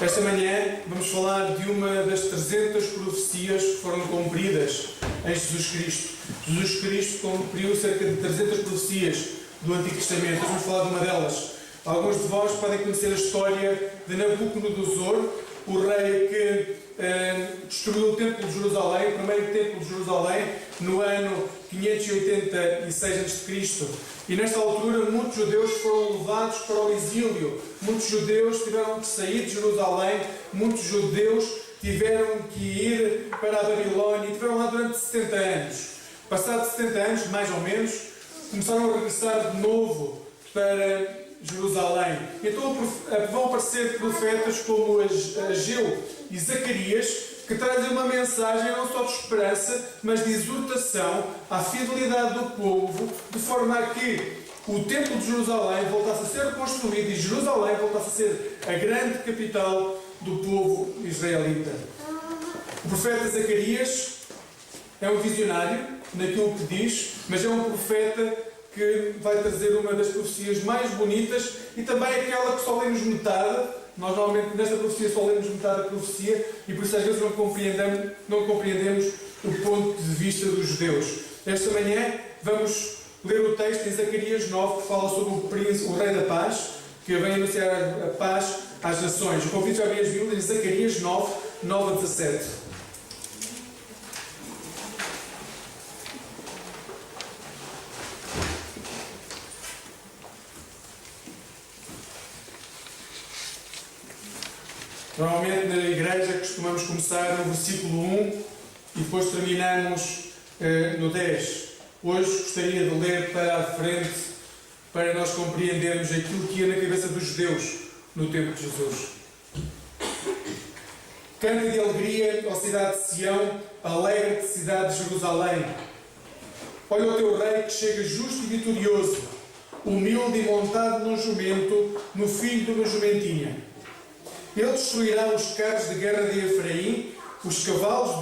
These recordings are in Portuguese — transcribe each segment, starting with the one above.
Esta manhã vamos falar de uma das 300 profecias que foram cumpridas em Jesus Cristo. Jesus Cristo cumpriu cerca de 300 profecias do Antigo Testamento. Vamos falar de uma delas. Alguns de vós podem conhecer a história de Nabucodonosor, o rei que destruiu o Templo de Jerusalém, o primeiro Templo de Jerusalém, no ano 586 a.C. E nesta altura muitos judeus foram levados para o exílio, muitos judeus tiveram que sair de Jerusalém, muitos judeus tiveram que ir para a Babilónia e estiveram lá durante 70 anos. Passados 70 anos, mais ou menos, começaram a regressar de novo para Jerusalém. Então vão aparecer profetas como Ageu e Zacarias, que trazem uma mensagem não só de esperança, mas de exortação à fidelidade do povo, de forma a que o Templo de Jerusalém voltasse a ser reconstruído e Jerusalém voltasse a ser a grande capital do povo israelita. O profeta Zacarias é um visionário naquilo que diz, mas é um profeta que vai trazer uma das profecias mais bonitas e também aquela que só lemos metade. Nós normalmente nesta profecia só lemos metade da profecia e por isso às vezes não compreendemos o ponto de vista dos judeus. Esta manhã vamos ler o texto em Zacarias 9 que fala sobre o Rei da Paz, que vem anunciar a paz às nações. O convite já havia vindo em Zacarias 9, 9 a 17. Normalmente na igreja costumamos começar no versículo 1 e depois terminamos no 10. Hoje gostaria de ler para a frente para nós compreendermos aquilo que ia na cabeça dos judeus no tempo de Jesus. Canta de alegria, ó cidade de Sião, alegra-te, cidade de Jerusalém. Olha o teu rei que chega justo e vitorioso, humilde e montado num jumento, no filho de uma jumentinha. Ele destruirá os carros de guerra de Efraim, os cavalos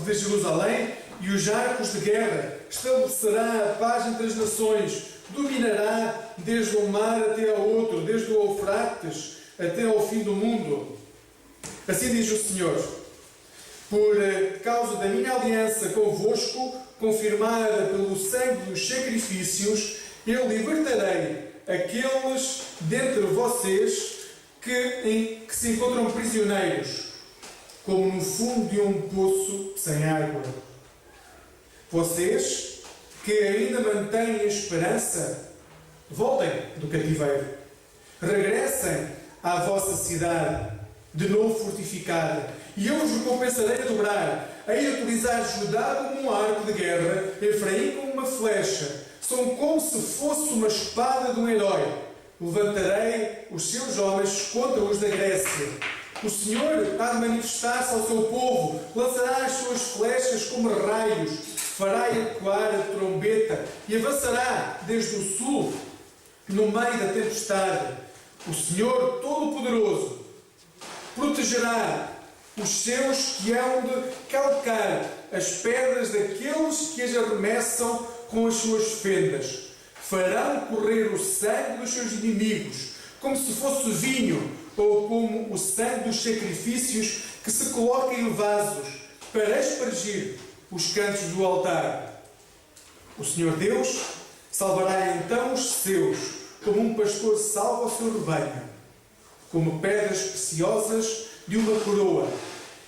de Jerusalém e os arcos de guerra. Estabelecerá a paz entre as nações, dominará desde o mar até ao outro, desde o Eufrates até ao fim do mundo. Assim diz o Senhor: por causa da minha aliança convosco, confirmada pelo sangue dos sacrifícios, eu libertarei aqueles dentre vocês que se encontram prisioneiros, como no fundo de um poço sem água. Vocês que ainda mantêm a esperança, voltem do cativeiro. Regressem à vossa cidade, de novo fortificada, e eu vos recompensarei a dobrar. Hei de utilizar Judá como um arco de guerra, Efraim como uma flecha. São como se fosse uma espada de um herói. Levantarei os seus homens contra os da Grécia. O Senhor há de manifestar-se ao seu povo, lançará as suas flechas como raios, fará ecoar a trombeta e avançará desde o sul, no meio da tempestade. O Senhor Todo-Poderoso protegerá os seus que hão de calcar as pedras daqueles que as arremessam com as suas fendas. Farão correr o sangue dos seus inimigos, como se fosse vinho, ou como o sangue dos sacrifícios que se coloca em vasos, para aspergir os cantos do altar. O Senhor Deus salvará então os seus, como um pastor salva o seu rebanho, como pedras preciosas de uma coroa.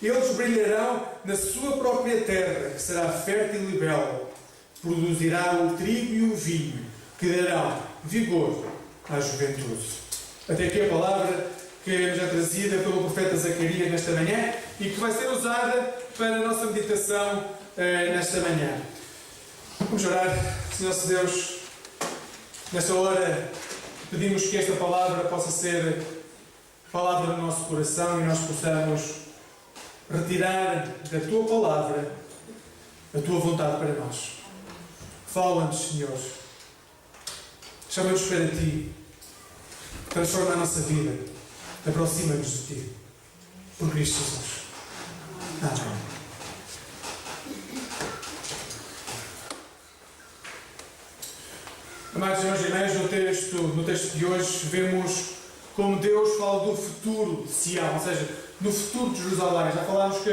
Eles brilharão na sua própria terra, que será fértil e bela. Produzirá o trigo e o vinho, que darão vigor à juventude. Até aqui a palavra que nos é trazida pelo profeta Zacarias nesta manhã e que vai ser usada para a nossa meditação nesta manhã. Vamos orar. Senhor Deus, nesta hora pedimos que esta palavra possa ser palavra no nosso coração e nós possamos retirar da Tua palavra a Tua vontade para nós. Fala-nos, Senhor. Chama-nos para Ti. Transforma a nossa vida. Aproxima-nos de Ti. Por Cristo Jesus. Amém. Amados irmãos e irmãs, no texto de hoje vemos como Deus fala do futuro de Sião, ou seja, do futuro de Jerusalém. Já falámos que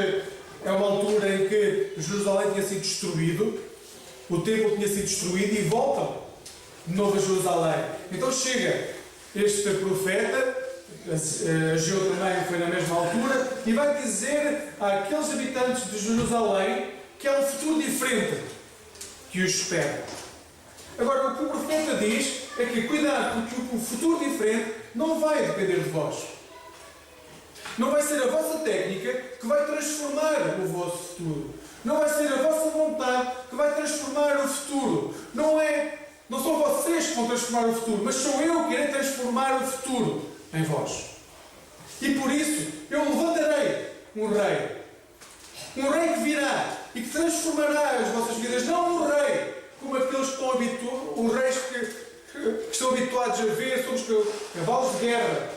é uma altura em que Jerusalém tinha sido destruído, o templo tinha sido destruído e voltam de novo a Jerusalém. Então chega este profeta, Ageu também foi na mesma altura, e vai dizer àqueles habitantes de Jerusalém que há um futuro diferente que os espera. Agora, o que o profeta diz é que cuidado, porque o futuro diferente não vai depender de vós. Não vai ser a vossa técnica que vai transformar o vosso futuro. Não vai ser a vossa vontade que vai transformar o futuro. Não são vocês que vão transformar o futuro, mas sou eu que irei transformar o futuro em vós. E por isso eu levantarei um rei. Um rei que virá e que transformará as vossas vidas. Não um rei como aqueles que estão habituados, os reis que estão habituados a ver, somos cavalos de guerra.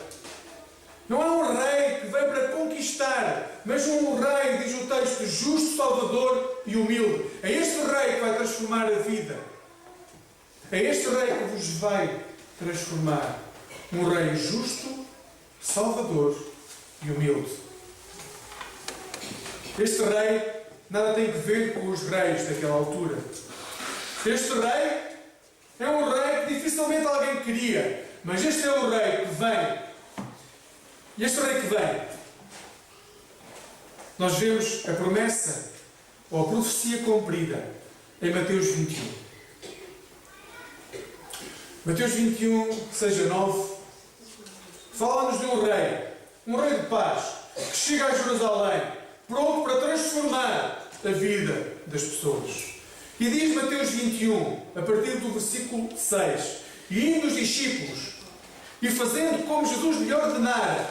Não é um rei que vem para conquistar, mas um rei, diz o texto, justo, salvador e humilde. É este rei que vai transformar a vida. É este rei que vos vai transformar. Um rei justo, salvador e humilde. Este rei nada tem que ver com os reis daquela altura. Este rei é um rei que dificilmente alguém queria. Mas este é o rei que vem. E este rei que vem, nós vemos a promessa ou a profecia cumprida em Mateus 21. Mateus 21, seja 9, fala-nos de um rei de paz, que chega a Jerusalém, pronto para transformar a vida das pessoas. E diz Mateus 21, a partir do versículo 6, e indo os discípulos, e fazendo como Jesus lhe ordenara,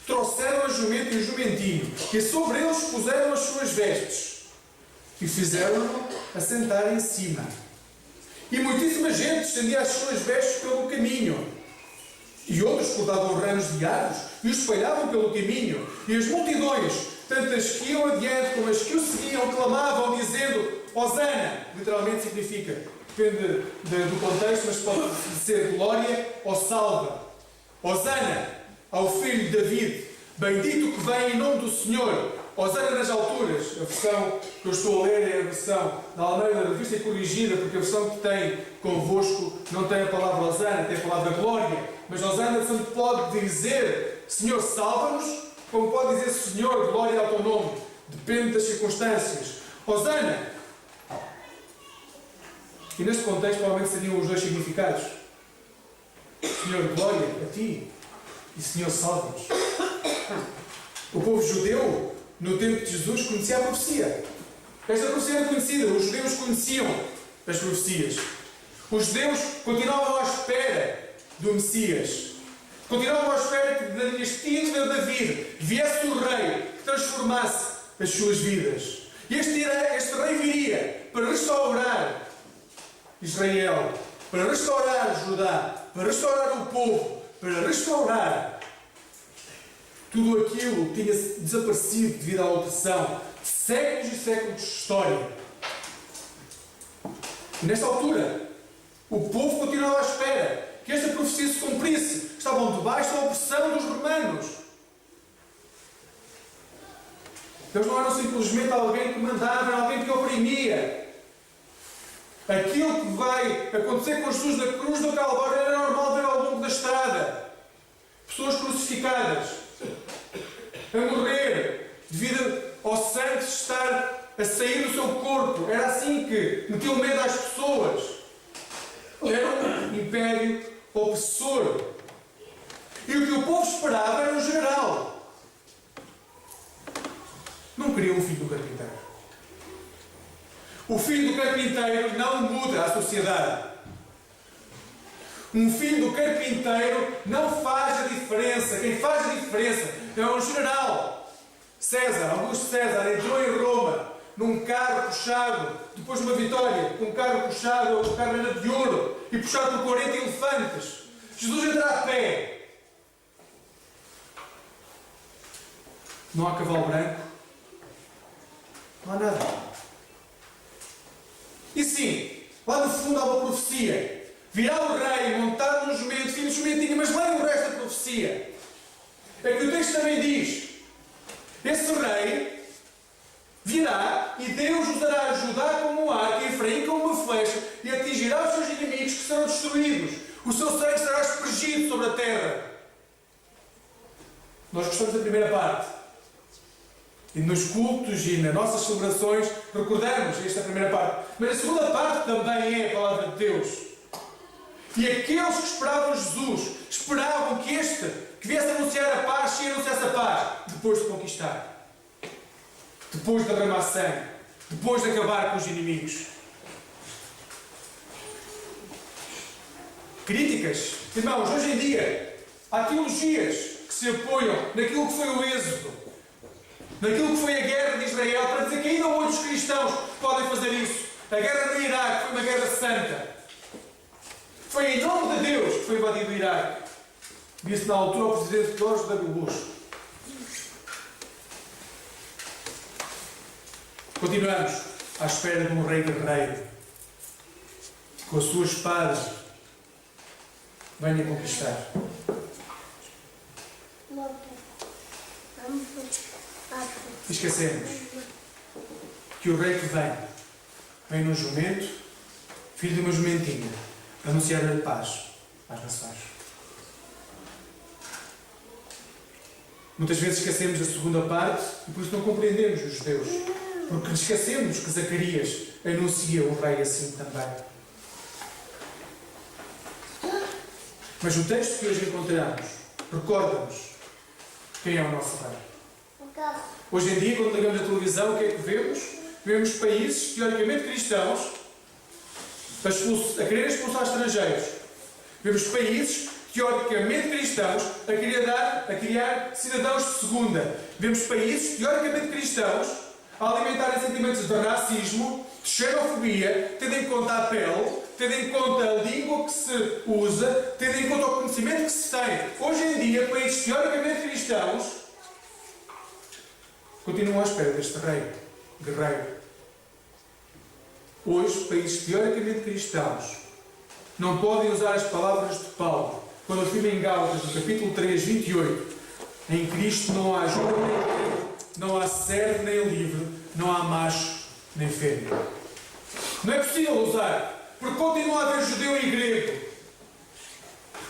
trouxeram a jumento e o jumentinho, e sobre eles puseram as suas vestes, e fizeram-no assentar em cima. E muitíssima gente estendia as suas vestes pelo caminho, e outros cortavam ramos de árvores e os espalhavam pelo caminho, e as multidões, tanto as que iam adiante como as que o seguiam, clamavam, dizendo: Hosana, literalmente significa, depende do contexto, mas pode ser glória ou salva. Hosana ao filho de David, bendito que vem em nome do Senhor. Hosana nas alturas. A versão que eu estou a ler é a versão da Almeida Revista e Corrigida, porque a versão que tem convosco não tem a palavra Hosana, tem a palavra glória. Mas Hosana tanto pode dizer Senhor, salva-nos, como pode dizer Senhor, glória ao teu nome. Depende das circunstâncias. Hosana. E neste contexto provavelmente seriam os dois significados. Senhor, glória a ti. E Senhor, salva-nos. O povo judeu, no tempo de Jesus, conhecia a profecia. Esta profecia era conhecida. Os judeus conheciam as profecias. Os judeus continuavam à espera do Messias. Continuavam à espera que da dinastia de David viesse o rei que transformasse as suas vidas. E este rei viria para restaurar Israel, para restaurar Judá, para restaurar o povo, para restaurar tudo aquilo que tinha desaparecido devido à opressão de séculos e séculos de história. E nesta altura, o povo continuava à espera que esta profecia se cumprisse. Estavam debaixo da opressão dos romanos. Eles não eram simplesmente alguém que mandava, era alguém que oprimia. Aquilo que vai acontecer com Jesus na cruz do Calvário era normal ver ao longo da estrada. Pessoas crucificadas, a morrer, devido ao sangue estar a sair do seu corpo. Era assim que metiam medo às pessoas. Era um império opressor. E o que o povo esperava era um general. Não queria um filho do carpinteiro. O filho do carpinteiro não muda a sociedade. Um filho do carpinteiro não faz a diferença. Quem faz a diferença é um general. César, Augusto César, entrou em Roma num carro puxado, depois de uma vitória, com um carro puxado, um carro era de ouro, e puxado por 40 elefantes. Jesus entra a pé. Não há cavalo branco. Não há nada. E sim, lá no fundo há uma profecia. Virá o rei montado no jumento, filho de jumentinho, mas leia o resto da profecia. profecia. É que o texto também diz: esse rei virá e Deus usará Judá como um arco e Efraim como uma flecha e atingirá os seus inimigos que serão destruídos. O seu sangue será aspergido sobre a terra. Nós gostamos da primeira parte. E nos cultos e nas nossas celebrações recordamos esta primeira parte. Mas a segunda parte também é a palavra de Deus. E aqueles que esperavam Jesus esperavam que este, que viesse anunciar a paz, se anunciasse a paz, depois de conquistar. Depois de derramar sangue. Depois de acabar com os inimigos. Críticas. Irmãos, hoje em dia há teologias que se apoiam naquilo que foi o êxodo, naquilo que foi a guerra de Israel, para dizer que ainda hoje os cristãos podem fazer isso. A guerra do Iraque foi uma guerra santa. Foi em nome de Deus que foi invadido o Iraque. Disse na altura o presidente George W. Bush. Continuamos à espera de um rei guerreiro, com a sua espada venha conquistar. Esquecemos que o rei que vem num jumento, filho de uma jumentinha, anunciar a paz às nações. Muitas vezes esquecemos a segunda parte e por isso não compreendemos os judeus. Porque esquecemos que Zacarias anuncia o rei assim também. Mas o texto que hoje encontramos recorda-nos quem é o nosso rei. Hoje em dia, quando ligamos a televisão, o que é que vemos? Vemos países teoricamente cristãos a querer expulsar estrangeiros. Vemos países teoricamente cristãos a criar cidadãos de segunda. Vemos países teoricamente cristãos a alimentarem sentimentos de racismo, de xenofobia, tendo em conta a pele, tendo em conta a língua que se usa, tendo em conta o conhecimento que se tem. Hoje em dia, países teoricamente cristãos continuam à espera deste rei guerreiro. Hoje, países teoricamente cristãos não podem usar as palavras de Paulo quando afirma em Gálatas, no capítulo 3, 28, em Cristo não há jovem nem grego, não há servo nem livre, não há macho nem fêmea. Não é possível usar, porque continua a haver judeu e grego.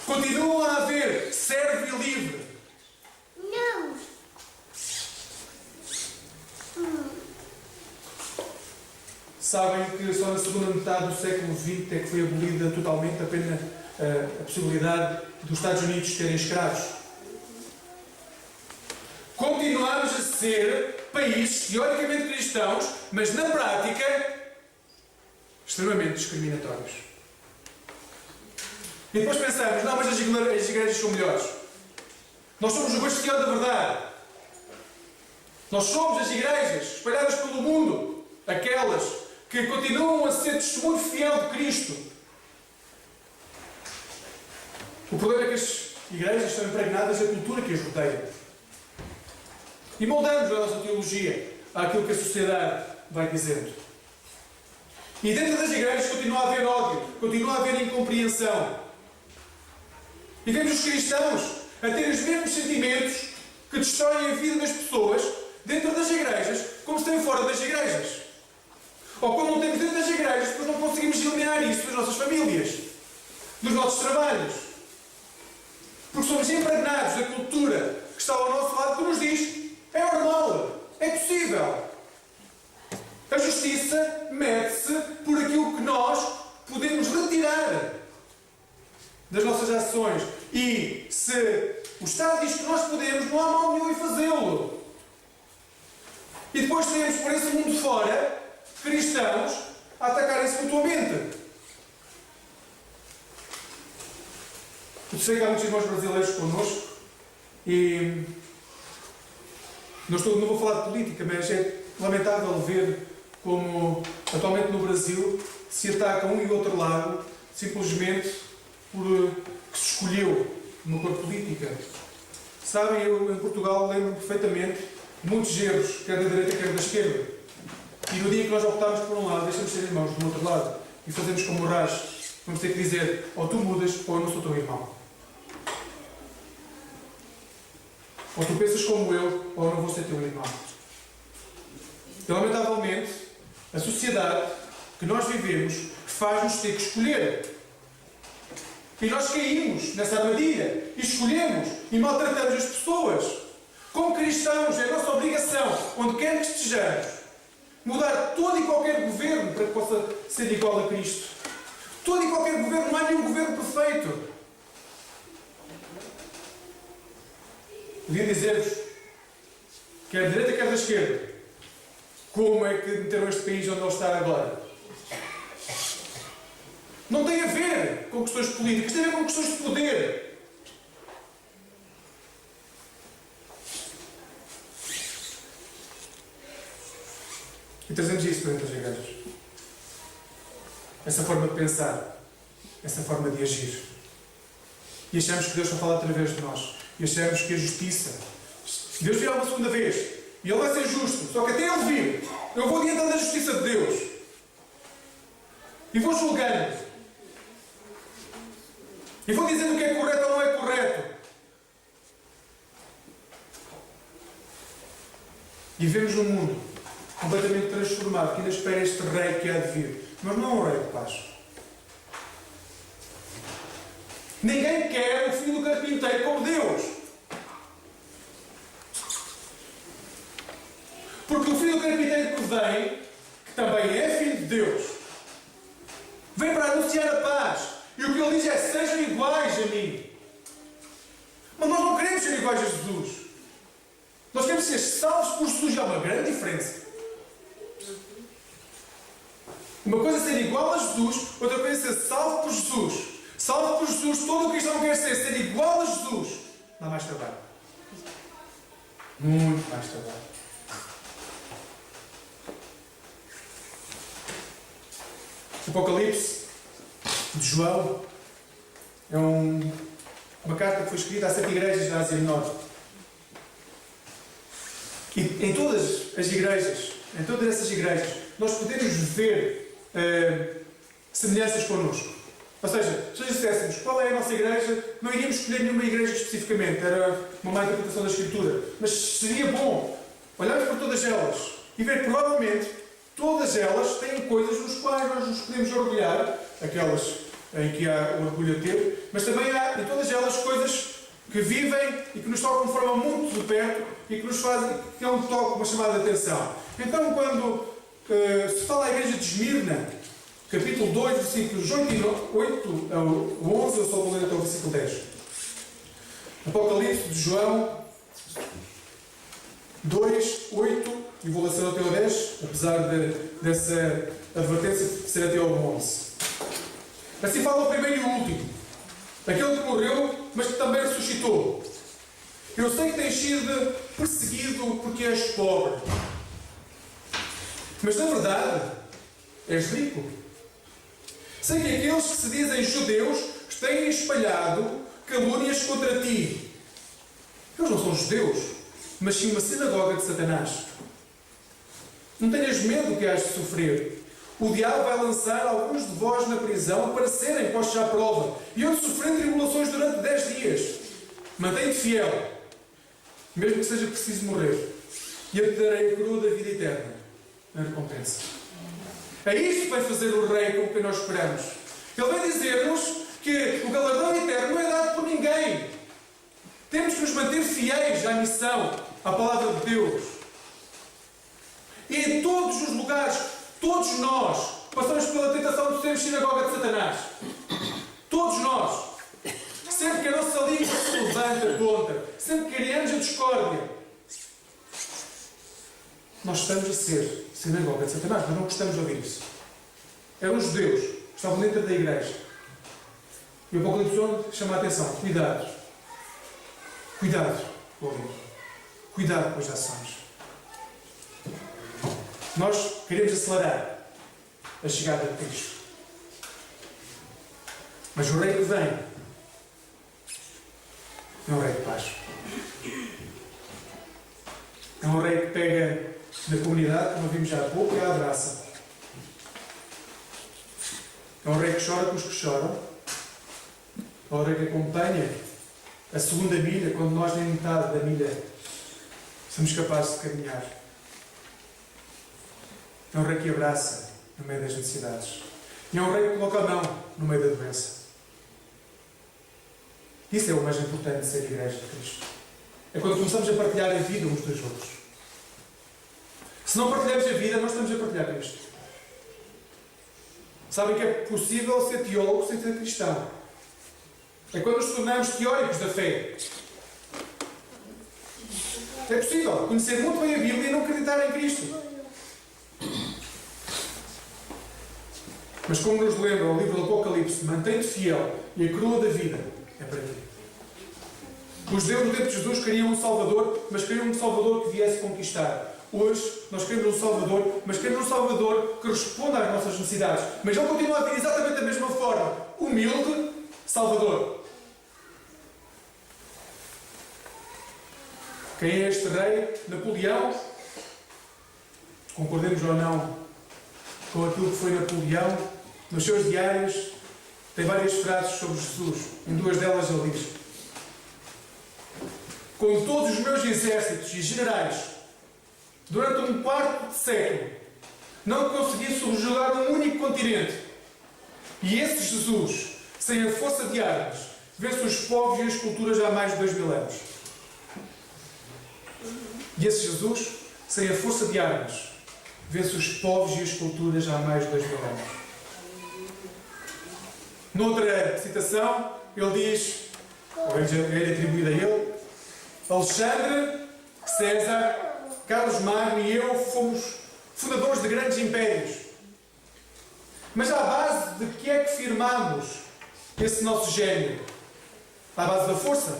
Continua a haver servo e livre. Não. Sabem que só na segunda metade do século XX é que foi abolida totalmente apenas a possibilidade dos Estados Unidos terem escravos. Continuamos a ser países teoricamente cristãos, mas na prática extremamente discriminatórios. E depois pensamos, não, mas as igrejas são melhores. Nós somos o bastião da verdade. Nós somos as igrejas espalhadas pelo mundo, aquelas que continuam a ser testemunho fiel de Cristo. O problema é que as igrejas estão impregnadas da cultura que as rodeia. E moldamos a nossa teologia àquilo que a sociedade vai dizendo. E dentro das igrejas continua a haver ódio, continua a haver incompreensão. E vemos os cristãos a ter os mesmos sentimentos que destroem a vida das pessoas dentro das igrejas, como se têm fora das igrejas. Ou quando não temos dentro das igrejas, depois não conseguimos eliminar isso das nossas famílias, dos nossos trabalhos. Porque somos impregnados da cultura que está ao nosso lado, que nos diz: é normal, é possível. A justiça mede-se por aquilo que nós podemos retirar das nossas ações. E se o Estado diz que nós podemos, não há mal nenhum em fazê-lo. E depois temos por esse mundo fora cristãos a atacarem-se mutuamente. Eu sei que há muitos irmãos brasileiros connosco e não vou falar de política, mas é lamentável ver como atualmente no Brasil se ataca um e outro lado simplesmente por que se escolheu uma cor política. Sabem, eu em Portugal lembro perfeitamente de muitos erros, quer da direita, quer da esquerda. E no dia que nós optámos por um lado, deixamos de ser irmãos do outro lado e fazemos como o Raj, vamos ter que dizer: ou tu mudas ou eu não sou teu irmão. Ou tu pensas como eu, ou eu não vou ser teu irmão. E, lamentavelmente, a sociedade que nós vivemos faz-nos ter que escolher. E nós caímos nessa armadilha. E escolhemos. E maltratamos as pessoas. Como cristãos, é a nossa obrigação, onde quer que estejamos, mudar todo e qualquer governo para que possa ser igual a Cristo. Todo e qualquer governo, não há nenhum governo perfeito. Podia dizer-vos, quer da direita, quer da esquerda, como é que meteram este país onde ele está agora. Não tem a ver com questões políticas, tem a ver com questões de poder. E trazemos isso para dentro das igrejas. Essa forma de pensar, essa forma de agir. E achamos que Deus só fala através de nós. E achamos que a justiça, Deus virá uma segunda vez, e Ele vai ser justo, só que até Ele vir, eu vou adiantando a justiça de Deus. E vou julgando. E vou dizendo o que é correto ou não é correto. E vivemos num mundo completamente transformado, que ainda espera este rei que há de vir. Mas não é um rei de paz. Ninguém quer o filho do carpinteiro como Deus. Porque o filho do carpinteiro que vem, que também é filho de Deus, vem para anunciar a paz. E o que ele diz é: sejam iguais a mim. Mas nós não queremos ser iguais a Jesus. Nós queremos ser salvos por Jesus. E há uma grande diferença. Uma coisa é ser igual a Jesus, outra coisa é ser salvo por Jesus. Salvo por Jesus, todo o cristão quer ser igual a Jesus. Dá mais trabalho. Muito mais trabalho. O Apocalipse de João é uma carta que foi escrita a 7 igrejas da Ásia Menor. E em todas as igrejas, em todas essas igrejas, nós podemos ver semelhanças connosco. Ou seja, se nós disséssemos qual é a nossa igreja, não iríamos escolher nenhuma igreja especificamente, era uma má interpretação da Escritura. Mas seria bom olharmos para todas elas e ver que provavelmente todas elas têm coisas nos quais nós nos podemos orgulhar, aquelas em que há o orgulho a ter, mas também há em todas elas coisas que vivem e que nos tocam de forma muito de perto e que nos fazem, que é um toque, uma chamada de atenção. Então, quando se fala à igreja de Esmirna, capítulo 2, versículos 8 ao 11, eu só vou ler até o versículo 10. Apocalipse de João 2, 8, e vou ler até ao 10, apesar dessa advertência de ser até ao 11. Assim fala o primeiro e o último, aquele que morreu, mas que também ressuscitou. Eu sei que tens sido perseguido porque és pobre, mas na verdade és rico. Sei que aqueles que se dizem judeus têm espalhado calúnias contra ti. Eles não são judeus, mas sim uma sinagoga de Satanás. Não tenhas medo do que has de sofrer. O diabo vai lançar alguns de vós na prisão para serem postos à prova e onde sofrer tribulações durante 10 dias. Mantém-te fiel, mesmo que seja preciso morrer, e eu te darei a coroa da vida eterna, na recompensa. É isto que vai fazer o Rei com quem nós esperamos. Ele vai dizer-nos que o galardão eterno não é dado por ninguém. Temos que nos manter fiéis à missão, à palavra de Deus. E em todos os lugares, todos nós passamos pela tentação de sermos sinagoga de Satanás. Todos nós. Sempre que a nossa língua se levanta contra, sempre que criamos a discórdia, nós estamos a ser sinagoga de Satanás, mas não gostamos de ouvir isso. Eram os judeus que estavam dentro da igreja. E o Apocalipse chama a atenção. Cuidado. Cuidado com o ouvir. Cuidado com as ações. Nós queremos acelerar a chegada de Cristo. Mas o Rei que vem é um Rei de paz. É um Rei que pega na comunidade, como vimos já há pouco, e a abraça. É um Rei que chora com os que choram. É um Rei que acompanha a segunda milha, quando nós nem metade da milha somos capazes de caminhar. É um rei que abraça no meio das necessidades. E é um rei que coloca a mão no meio da doença. Isso é o mais importante de ser igreja de Cristo. É quando começamos a partilhar a vida uns dos outros. Se não partilhamos a vida, nós estamos a partilhar Cristo. Sabem que é possível ser teólogo sem ser cristão. É quando nos tornamos teóricos da fé. É possível conhecer muito bem a Bíblia e não acreditar em Cristo. Mas como nos lembra o livro do Apocalipse, mantém-te fiel e a coroa da vida é para ti. Os judeus no tempo de Jesus queriam um Salvador, mas queriam um Salvador que viesse conquistar. Hoje nós queremos um Salvador, mas queremos um Salvador que responda às nossas necessidades. Mas ele continua a vir exatamente da mesma forma. Humilde, Salvador. Quem é este rei? Napoleão? Concordemos ou não com aquilo que foi Napoleão, nos seus diários tem várias frases sobre Jesus. Em duas delas ele diz: com todos os meus exércitos e generais, durante um quarto de século, não consegui subjugar um único continente. E esse Jesus, sem a força de armas, vence os povos e as culturas há mais de 2000 anos. E esse Jesus, sem a força de armas, vence os povos e as culturas há mais de 2000 anos. Noutra citação, ele diz, ou é atribuído a ele: Alexandre, César, Carlos Magno e eu fomos fundadores de grandes impérios. Mas à base de que é que firmamos esse nosso gênio? À base da força.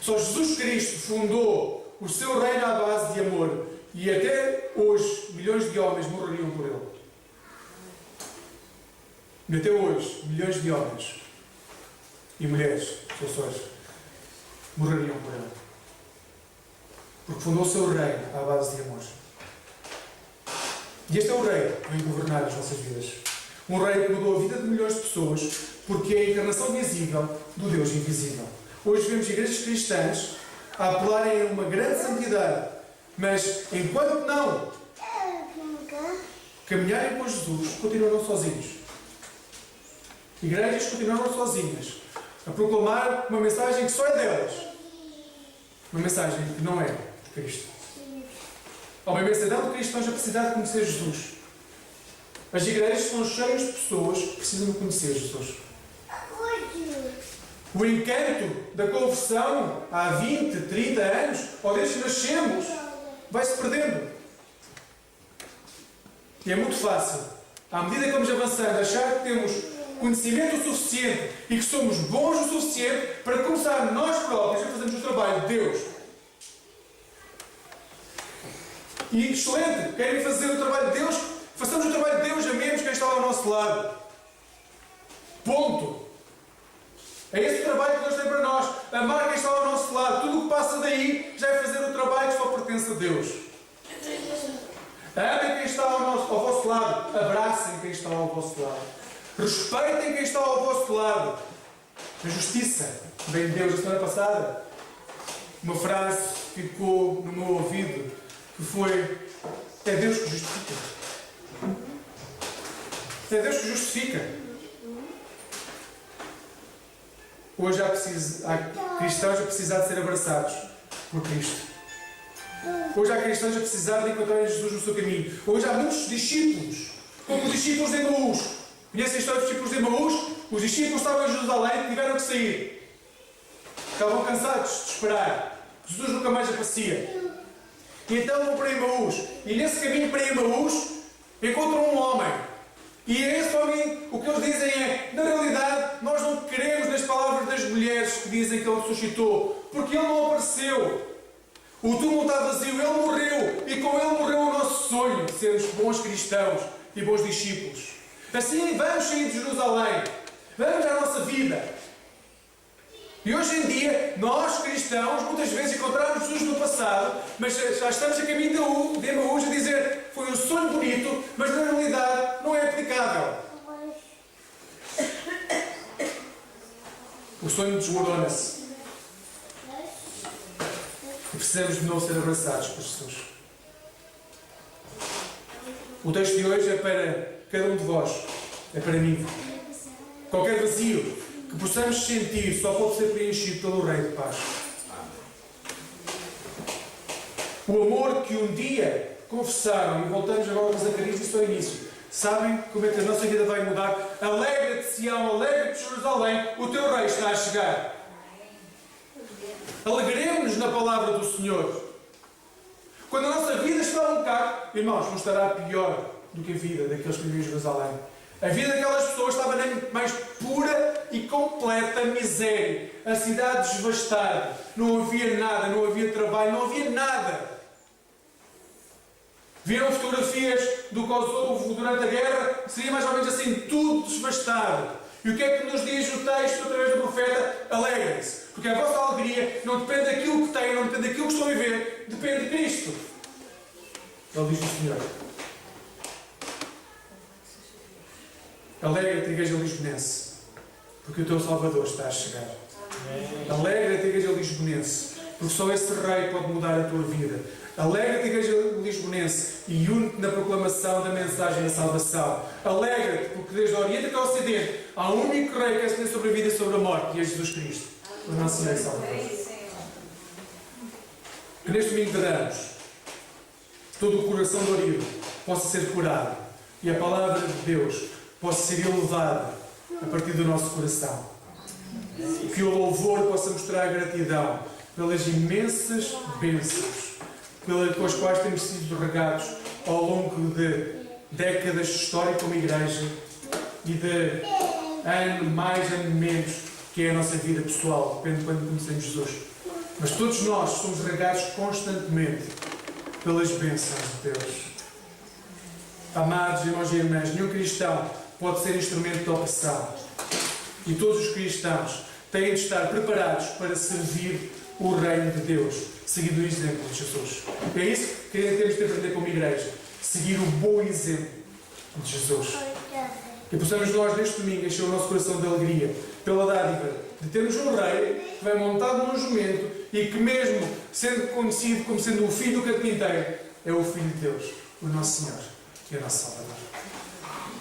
Só Jesus Cristo fundou o seu reino à base de amor. E até hoje, milhões de homens morreriam por ele. E até hoje, milhões de homens e mulheres, pessoas, morreriam por ele. Porque fundou o seu reino à base de amor. E este é o rei que vem governar as nossas vidas. Um rei que mudou a vida de milhões de pessoas, porque é a encarnação visível do Deus invisível. Hoje vemos igrejas cristãs a apelarem a uma grande santidade, mas enquanto não caminharem com Jesus, continuarão sozinhos. Igrejas continuarão sozinhas a proclamar uma mensagem que só é delas. Uma mensagem que não é de Cristo. Há uma imensidão de cristãos a precisar de conhecer Jesus. As igrejas são cheias de pessoas que precisam de conhecer Jesus. O encanto da conversão há 20, 30 anos, ou desde que nascemos, vai-se perdendo. E é muito fácil, à medida que vamos avançando, achar que temos conhecimento o suficiente e que somos bons o suficiente para começar nós próprios a fazermos o trabalho de Deus. E excelente, querem fazer o trabalho de Deus? Façamos o trabalho de Deus, amemos quem está ao nosso lado. Ponto. É esse o trabalho que Deus tem para nós. Amar quem está ao nosso lado. Tudo o que passa daí já é fazer o trabalho que só pertence a Deus. Amem quem está ao vosso lado. Abracem quem está ao vosso lado. Respeitem quem está ao vosso lado. A justiça vem de Deus. A semana passada, uma frase ficou no meu ouvido, que foi: é Deus que justifica. É Deus que justifica. Hoje há cristãos a precisar de ser abraçados por Cristo. Hoje há cristãos a precisar de encontrar Jesus no seu caminho. Hoje há muitos discípulos, como os discípulos de Emaús. Conhecem a história dos discípulos de Emaús? Os discípulos estavam em Jerusalém e tiveram que sair. Estavam cansados de esperar. Jesus nunca mais aparecia. E então vão para Emaús. E nesse caminho para Emaús encontram um homem. E a esse homem, o que eles dizem é: na realidade, nós não queremos nas palavras das mulheres que dizem que ele ressuscitou, porque ele não apareceu. O túmulo está vazio, ele morreu. E com ele morreu o nosso sonho de sermos bons cristãos e bons discípulos. Assim, vamos sair de Jerusalém. Vamos à nossa vida. E hoje em dia, nós cristãos, muitas vezes encontramos Jesus no passado, mas já estamos a caminho de Emaús a dizer: foi um sonho bonito, mas na realidade não é aplicável. O sonho desmorona-se. E precisamos de novo ser abraçados por Jesus. O texto de hoje é para cada um de vós. É para mim. Qualquer vazio que possamos sentir só pode ser preenchido pelo Rei de Paz. O amor que um dia confessaram, e voltamos agora aos Zacarias, isso ao início. Sabem como é que a nossa vida vai mudar? Alegra-te, Sião, alegra-te, Jerusalém, o teu Rei está a chegar. Alegremos-nos na palavra do Senhor. Quando a nossa vida está um bocado, irmãos, não estará pior do que a vida daqueles que vivem em Jerusalém. A vida daquelas pessoas estava na mais pura e completa miséria. A cidade devastada. Não havia nada, não havia trabalho, não havia nada. Viram fotografias do Kosovo durante a guerra? Seria mais ou menos assim, tudo devastado. E o que é que nos diz o texto através do profeta? Alegrem-se. Porque a vossa alegria não depende daquilo que têm, não depende daquilo que estão a viver, depende de Cristo. Ele diz o Senhor. Alegra-te, Igreja Lisbonense, porque o teu Salvador está a chegar. Alegra-te, Igreja Lisbonense, porque só esse Rei pode mudar a tua vida. Alegra-te, Igreja Lisbonense, e une-te na proclamação da mensagem da salvação. Alegra-te, porque desde o Oriente até o Ocidente há um único Rei que é sobre a vida e sobre a morte, e é Jesus Cristo, o nosso Senhor e Salvador. Que neste domingo de Ramos, todo o coração dorido possa ser curado, e a palavra de Deus possa ser elevada a partir do nosso coração. Que o louvor possa mostrar a gratidão pelas imensas bênçãos com as quais temos sido regados ao longo de décadas de história como igreja e de ano mais, ano menos, que é a nossa vida pessoal, depende de quando conhecemos Jesus. Mas todos nós somos regados constantemente pelas bênçãos de Deus. Amados irmãos e irmãs, nenhum cristão pode ser instrumento de opressão. E todos os cristãos têm de estar preparados para servir o reino de Deus, seguindo o exemplo de Jesus. É isso que temos de aprender como igreja. Seguir o bom exemplo de Jesus. E possamos nós, neste domingo, encher o nosso coração de alegria pela dádiva de termos um rei que vai montado num jumento e que, mesmo sendo conhecido como sendo o filho do carpinteiro, é o Filho de Deus, o nosso Senhor e o nosso Salvador.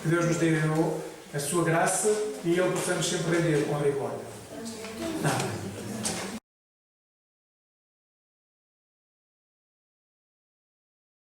Que Deus nos dê a sua graça e Ele possamos sempre render honra e glória. Amém.